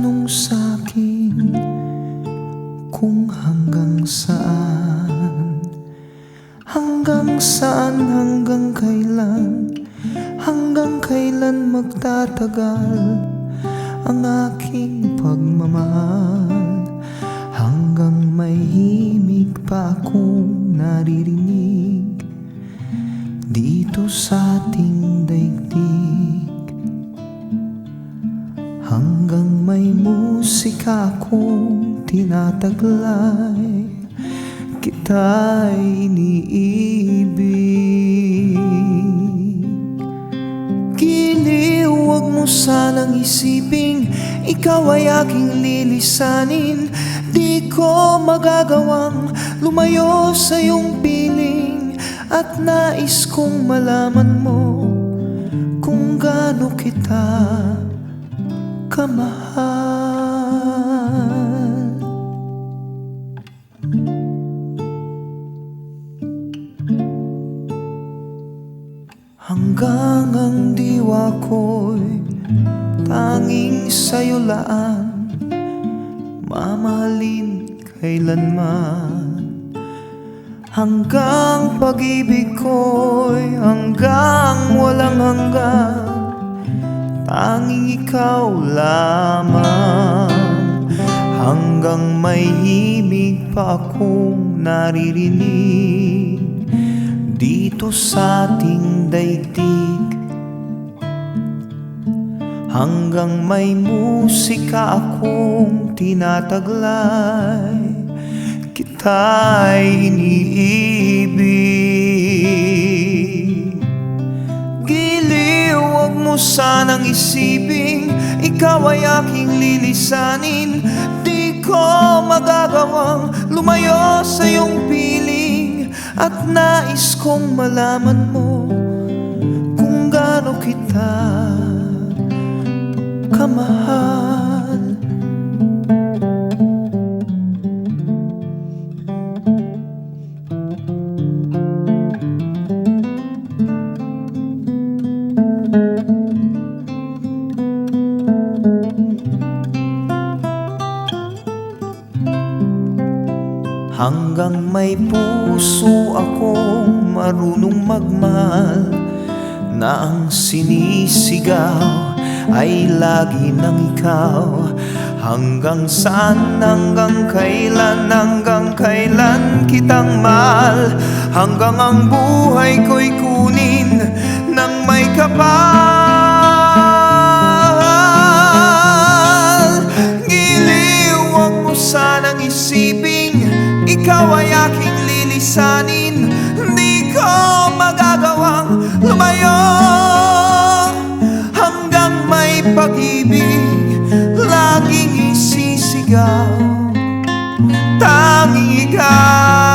Tanong sa'kin kung hanggang saan, hanggang saan, hanggang kailan magtatagal ang aking pagmamahal, hanggang may himig pa akong naririnig dito sa ating daigdig, hanggang may musika akong tinataglay, kita'y iniibig. Giliw, huwag mo sanang isiping ikaw ay aking lilisanin. Di ko magagawang lumayo sa iyong piling, at nais kong malaman mo kung gaano kita kamahal. Hanggang ang diwa ko'y tanging sa'yo laan, mamahalin kailanman. Hanggang pag-ibig ko'y hanggang walang hanggan, tanging ikaw lamang. Hanggang may himig pa akong naririnig dito sa ating daigdig, hanggang may musika akong tinataglay, kita'y iniibig. Giliw, huwag mo sanang isiping ikaw ay aking lilisanin. Di ko magagawang lumayo sa iyong piling, at nais kong malaman mo kung gaano kita kamahal. Hanggang may puso akong marunong magmahal, na ang sinisigaw ay lagi ng ikaw. Hanggang saan, hanggang kailan kitang mahal, hanggang ang buhay ko'y kunin ng may kapal. Giliw, huwag mo sanang isiping ikaw ay aking lilisanin. Di ko magagawang lumayo hanggang may pag-ibig laging isisigaw, tanging ikaw.